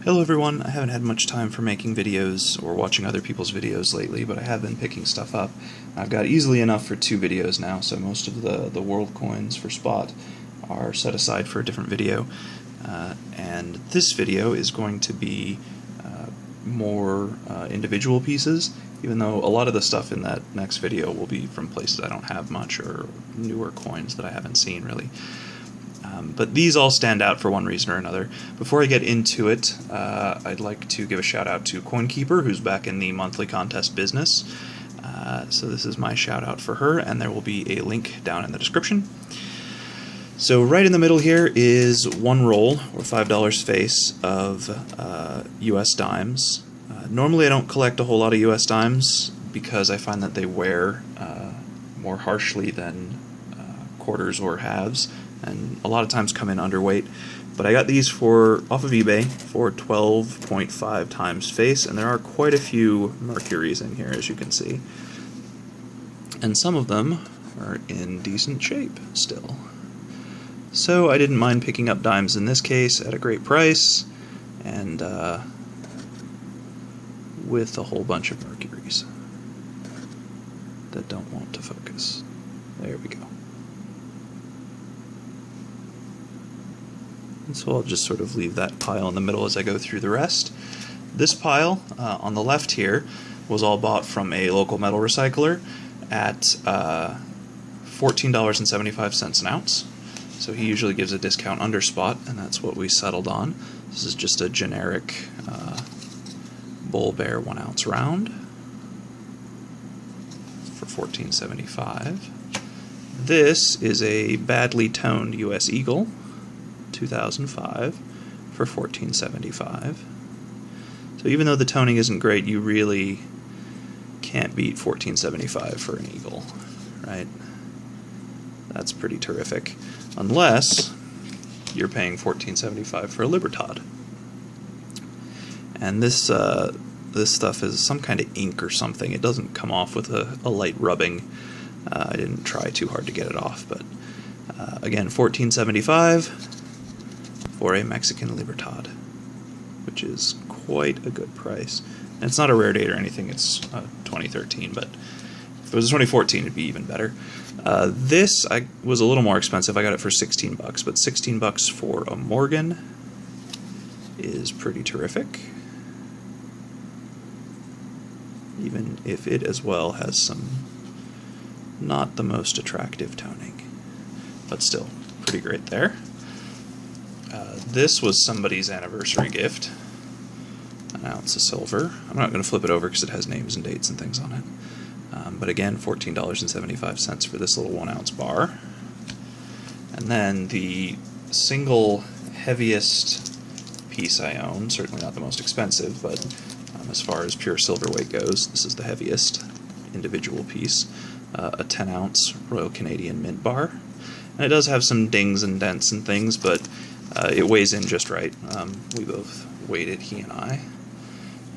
Hello everyone, I haven't had much time for making videos or watching other people's videos lately, but I have been picking stuff up. I've got easily enough for 2 videos now, so most of the world coins for Spot are set aside for a different video. And this video is going to be more individual pieces, even though a lot of the stuff in that next video will be from places I don't have much or newer coins that I haven't seen really. But these all stand out for one reason or another. Before I get into it, I'd like to give a shout out to CoinKeeper, who's back in the monthly contest business. So this is my shout out for her, and there will be a link down in the description. So right in the middle here is one roll, or $5 face, of US dimes. Normally I don't collect a whole lot of US dimes because I find that they wear more harshly than quarters or halves, and a lot of times come in underweight. But I got these off of eBay for 12.5 times face, and there are quite a few Mercuries in here, as you can see. And some of them are in decent shape still. So I didn't mind picking up dimes in this case at a great price, and with a whole bunch of Mercuries that don't want to focus. There we go. And so I'll just sort of leave that pile in the middle as I go through the rest. This pile on the left here was all bought from a local metal recycler at $14.75 an ounce. So he usually gives a discount under Spot, and that's what we settled on. This is just a generic Bull Bear 1 ounce round for $14.75. This is a badly toned US Eagle 2005 for $14.75. So even though the toning isn't great, you really can't beat $14.75 for an Eagle, right? That's pretty terrific, unless you're paying $14.75 for a Libertad. And this stuff is some kind of ink or something. It doesn't come off with a light rubbing. I didn't try too hard to get it off, but again, $14.75 for a Mexican Libertad, which is quite a good price. And it's not a rare date or anything, it's 2013, but if it was 2014 it'd be even better. This was a little more expensive. I got it for 16 bucks, but 16 bucks for a Morgan is pretty terrific, even if it as well has some not the most attractive toning, but still pretty great there. This was somebody's anniversary gift, an ounce of silver. I'm not going to flip it over because it has names and dates and things on it. But again, $14.75 for this little 1 ounce bar. And then the single heaviest piece I own, certainly not the most expensive, but as far as pure silver weight goes, this is the heaviest individual piece, a 10 ounce Royal Canadian Mint bar. And it does have some dings and dents and things, but it weighs in just right. We both weighed it, he and I,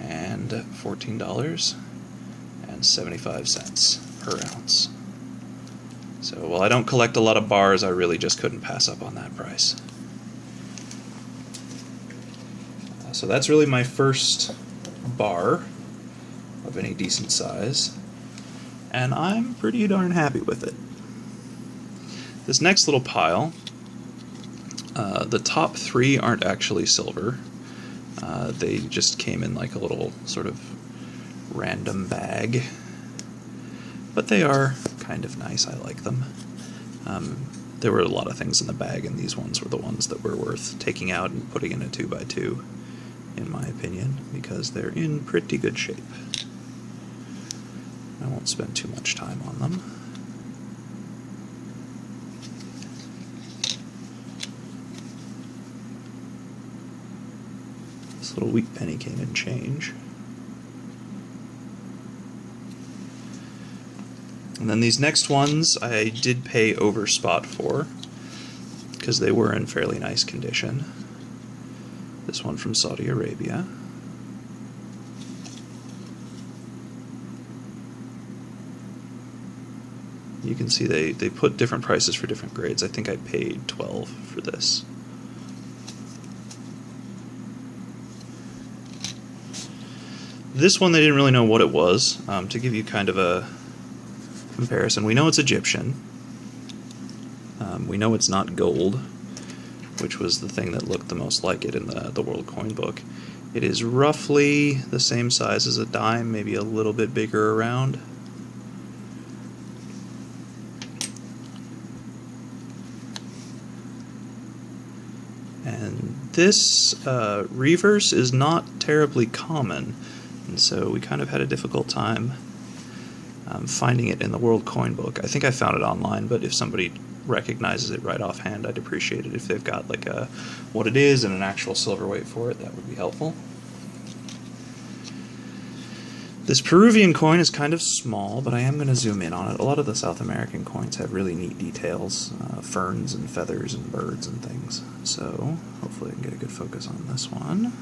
and $14.75 per ounce. So while I don't collect a lot of bars, I really just couldn't pass up on that price. So that's really my first bar of any decent size, and I'm pretty darn happy with it. This next little pile, the top 3 aren't actually silver. They just came in like a little sort of random bag, but they are kind of nice. I like them. There were a lot of things in the bag, and these ones were the ones that were worth taking out and putting in a 2x2, in my opinion, because they're in pretty good shape. I won't spend too much time on them. This little weak penny came in change. And then these next ones I did pay over Spot for, because they were in fairly nice condition. This one from Saudi Arabia. You can see they put different prices for different grades. I think I paid $12 for this. This one they didn't really know what it was. To give you kind of a comparison, we know it's Egyptian. We know it's not gold, which was the thing that looked the most like it in the World Coin Book. It is roughly the same size as a dime, maybe a little bit bigger around. And this reverse is not terribly common, and so we kind of had a difficult time finding it in the World Coin Book. I think I found it online, but if somebody recognizes it right offhand, I'd appreciate it. If they've got like what it is and an actual silver weight for it, that would be helpful. This Peruvian coin is kind of small, but I am going to zoom in on it. A lot of the South American coins have really neat details, ferns and feathers and birds and things. So hopefully I can get a good focus on this one.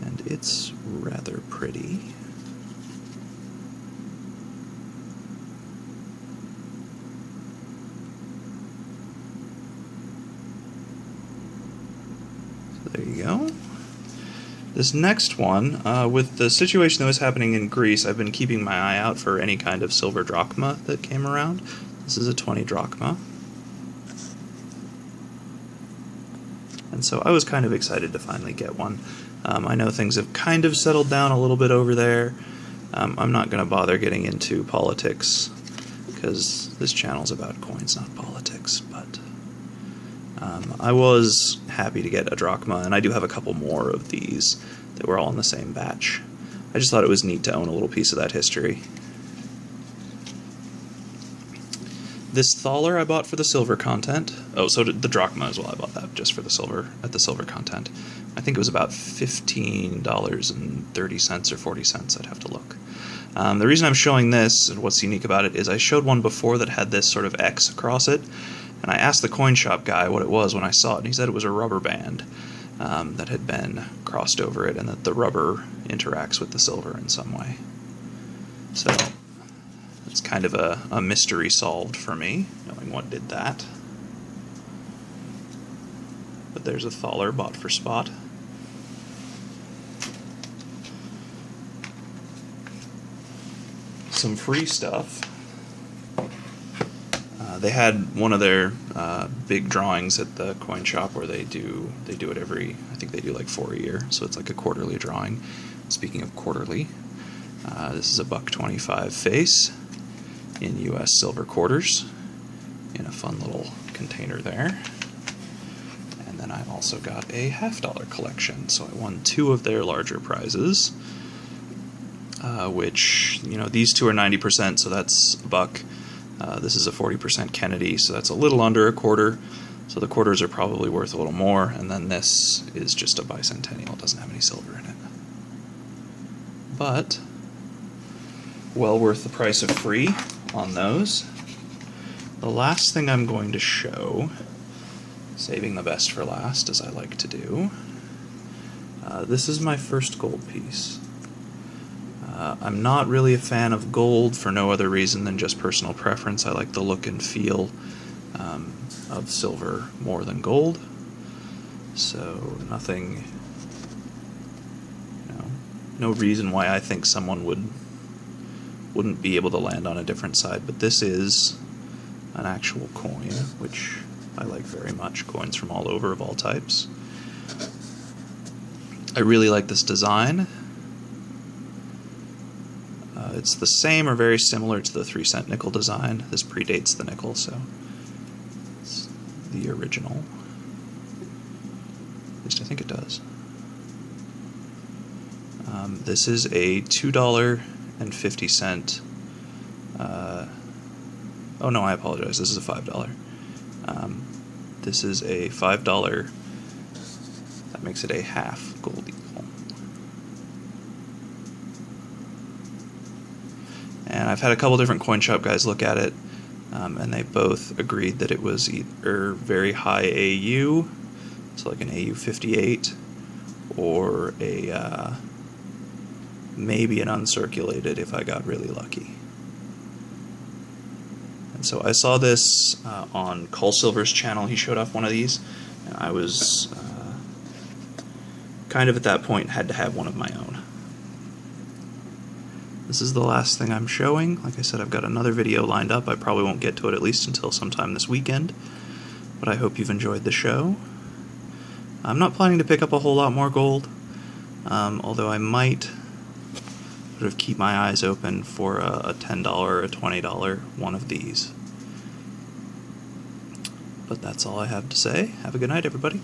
And it's rather pretty. So there you go. This next one, with the situation that was happening in Greece, I've been keeping my eye out for any kind of silver drachma that came around. This is a 20 drachma. And so I was kind of excited to finally get one. I know things have kind of settled down a little bit over there. I'm not going to bother getting into politics, because this channel's about coins, not politics, but I was happy to get a drachma, and I do have a couple more of these that were all in the same batch. I just thought it was neat to own a little piece of that history. This thaler I bought for the silver content. Oh, so did the drachma as well. I bought that just for the silver, at the silver content. I think it was about $15.30 or 40 cents. I'd have to look. The reason I'm showing this, and what's unique about it, is I showed one before that had this sort of X across it, and I asked the coin shop guy what it was when I saw it, and he said it was a rubber band that had been crossed over it, and that the rubber interacts with the silver in some way. So it's kind of a mystery solved for me, knowing what did that. But there's a thaler bought for spot. Some free stuff. They had one of their big drawings at the coin shop where they do it every, I think they do like 4 a year, so it's like a quarterly drawing. Speaking of quarterly, this is a $1.25 face in US silver quarters in a fun little container there. And then I've also got a $half collection, so I won 2 of their larger prizes, which, you know, these 2 are 90%, so that's $1. This is a 40% Kennedy, so that's a little under a quarter, so the quarters are probably worth a little more, and then this is just a bicentennial, it doesn't have any silver in it. But well worth the price of free on those. The last thing I'm going to show, saving the best for last as I like to do, this is my first gold piece. I'm not really a fan of gold for no other reason than just personal preference. I like the look and feel of silver more than gold. So nothing, you know, no reason why I think someone wouldn't be able to land on a different side. But this is an actual coin, which I like very much. Coins from all over of all types. I really like this design. It's the same or very similar to the 3-cent nickel design. This predates the nickel, so it's the original. At least I think it does. This is a $2.50. Oh no, I apologize. This is a $5. This is a $5. That makes it a half gold equal. And I've had a couple different coin shop guys look at it, and they both agreed that it was either very high AU, so like an AU 58, or a maybe an uncirculated if I got really lucky. And so I saw this on Call Silver's channel. He showed off one of these, and I was kind of at that point had to have one of my own. This is the last thing I'm showing. Like I said, I've got another video lined up. I probably won't get to it at least until sometime this weekend, but I hope you've enjoyed the show. I'm not planning to pick up a whole lot more gold, although I might sort of keep my eyes open for a $10 or a $20 one of these. But that's all I have to say. Have a good night, everybody.